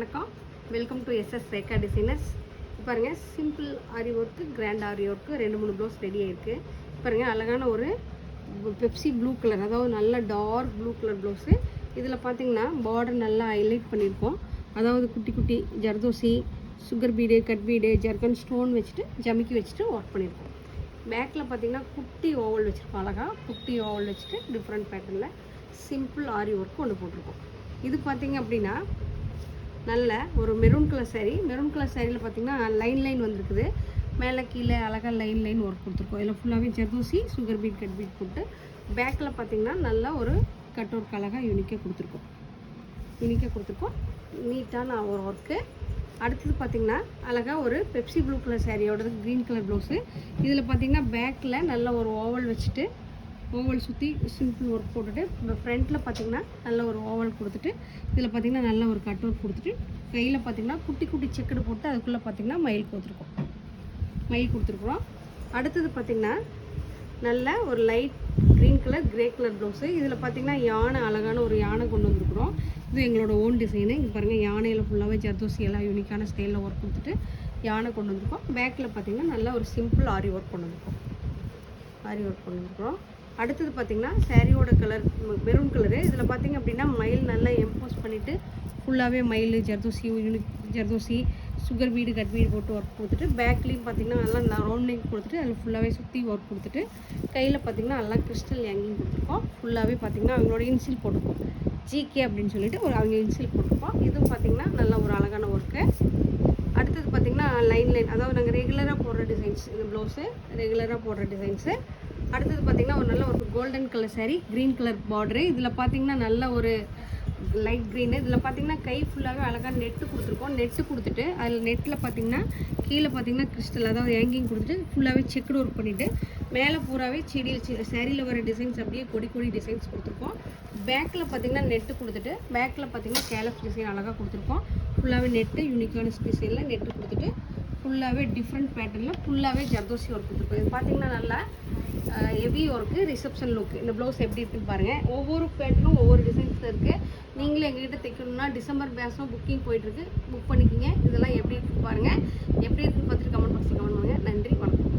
வணக்கம், welcome to SS Rekha designers. பாருங்கள், simple ஆரி work, grand ஆரி work 2-3 blouse ready ஆகிருக்கு. பாருங்கள், அழகான ஒரு பெப்சி ப்ளூ கலர், அதாவது நல்ல டார்க் ப்ளூ கலர் ப்ளவுஸு. இதில் பார்த்தீங்கன்னா பார்டர் நல்லா ஹைலைட் பண்ணியிருக்கோம். அதாவது குட்டி குட்டி zardozi, sugar bead, cut bead, zircon stone வச்சுட்டு ஜமிக்கி வச்சுட்டு ஒர்க் பண்ணியிருக்கோம். பேக்கில் பார்த்தீங்கன்னா குட்டி ஓவல் வச்சுருக்கோம். அழகாக குட்டி ஓவல் வச்சுட்டு டிஃப்ரெண்ட் பேட்டர்னில் சிம்பிள் ஆரி ஒர்க்கு ஒன்று போட்டிருக்கோம். இது பார்த்தீங்க அப்படின்னா நல்ல ஒரு maroon colour sari. Maroon colour சாரியில் பார்த்தீங்கன்னா லைன் வந்துருக்குது. மேலே கீழே அழகாக லைன் ஒர்க் கொடுத்துருக்கோம். இதில் ஃபுல்லாகவே zardozi, sugar beat, cut beat போட்டு பேக்கில் பார்த்தீங்கன்னா நல்லா ஒரு கட் ஒர்க் அழகாக யூனிக்காக கொடுத்துருக்கோம். நீட்டான ஒரு ஒர்க்கு. அடுத்தது பார்த்திங்கன்னா அழகாக ஒரு பெப்சி ப்ளூ கலர் சாரியோடது க்ரீன் கலர் ப்ளவுஸு. இதில் பார்த்திங்கன்னா பேக்கில் நல்ல ஒரு ஓவல் வச்சுட்டு ஓவல் சுற்றி சிம்பிள் ஒர்க் போட்டுட்டு ஃப்ரண்ட்டில் பார்த்திங்கன்னா நல்ல ஒரு ஓவல் கொடுத்துட்டு இதில் பார்த்திங்கன்னா நல்ல ஒரு கட் ஒர்க் கொடுத்துட்டு கையில் பார்த்திங்கன்னா குட்டி குட்டி செக்குடு போட்டு அதுக்குள்ளே பார்த்திங்கன்னா மயில் கொடுத்துருக்குறோம். அடுத்தது பார்த்திங்கன்னா நல்ல ஒரு light green colour grey colour blouse. இதில் பார்த்திங்கன்னா யானை, அழகான ஒரு யானை கொண்டு வந்துருக்குறோம். இது எங்களோட ஓன் டிசைனு. இங்கே பாருங்கள், யானையில் ஃபுல்லாகவே ஜர்தோசி எல்லாம் யூனிக்கான ஸ்டைலில் ஒர்க் கொடுத்துட்டு யானை கொண்டு வந்திருக்கோம். பேக்கில் பார்த்திங்கன்னா நல்ல ஒரு சிம்பிள் ஆரி ஒர்க் கொண்டு வந்திருக்கோம். அடுத்தது பார்த்திங்கன்னா சாரியோட கலர் மெரூன் கலரு. இதில் பார்த்திங்க அப்படின்னா மயில் நல்லா எம்போஸ் பண்ணிவிட்டு ஃபுல்லாகவே மயில், zardozi, sugar bead, cut bead போட்டு ஒர்க் கொடுத்துட்டு பேக்லேயும் பார்த்திங்கன்னா நல்லா ரவுண்டிங் கொடுத்துட்டு அதில் ஃபுல்லாகவே சுற்றி ஒர்க் கொடுத்துட்டு கையில் பார்த்திங்கன்னா நல்லா கிறிஸ்டல் ஹேங்கிங் கொடுத்துருக்கோம். ஃபுல்லாகவே பார்த்திங்கன்னா அவங்களோட இன்சில் போட்டிருக்கோம். ஜிகே அப்படின்னு சொல்லிட்டு அவங்க இன்சில் போட்டிருக்கோம். இதுவும் பார்த்திங்கன்னா நல்ல ஒரு அழகான ஒர்க்கு. அடுத்தது பார்த்திங்கன்னா லைன் அதாவது நாங்கள் ரெகுலராக போடுற டிசைன்ஸ். இந்த ப்ளவுஸு ரெகுலராக போடுற டிசைன்ஸு. அடுத்தது பார்த்திங்கன்னா ஒரு நல்ல ஒரு golden colour sari, green colour border. இதில் பார்த்திங்கன்னா நல்ல ஒரு லைட் க்ரீனு. இதில் பார்த்திங்கன்னா கை ஃபுல்லாகவே அழகாக நெட்டு கொடுத்துருக்கோம். நெட்டு கொடுத்துட்டு அதில் நெட்டில் பார்த்திங்கன்னா கீழே பார்த்திங்கன்னா கிறிஸ்டல், அதாவது ஹேங்கிங் கொடுத்துட்டு ஃபுல்லாகவே செக்குடு ஒர்க் பண்ணிவிட்டு மேலே பூராவே செடியில் சாரியில் வர டிசைன்ஸ் அப்படியே கொடி டிசைன்ஸ் கொடுத்துருக்கோம். பேக்கில் பார்த்திங்கன்னா நெட்டு கொடுத்துட்டு பேக்கில் பார்த்திங்கன்னா கேலப் டிசைன் அழகாக கொடுத்துருக்கோம். ஃபுல்லாகவே நெட்டு யூனிக்கான டிசைனில் நெட்டு கொடுத்துட்டு ஃபுல்லாகவே டிஃப்ரெண்ட் பேட்டர்னில் ஃபுல்லாகவே ஜர்தோசி ஒர்க் கொடுத்துருக்கோம். இது பார்த்திங்கன்னா நல்லா ஹெவி ஒர்க்கு, ரிசப்ஷன் லுக்கு. இந்த ப்ளவுஸ் எப்படி இருக்குன்னு பாருங்கள். ஒவ்வொரு பேட்டர்னும் ஒவ்வொரு டிசைன்ஸில் இருக்குது. நீங்களும் எங்ககிட்ட தைக்கணும்னா டிசம்பர் பேஸும் புக்கிங் போயிட்டுருக்கு, புக் பண்ணிக்கிங்க. இதெல்லாம் எப்படி இருக்குன்னு பாருங்கள். எப்படி இருக்குன்னு பார்த்துட்டு கமெண்ட் பாக்ஸில் கமெண்ட் பண்ணுங்கள். நன்றி, வணக்கம்.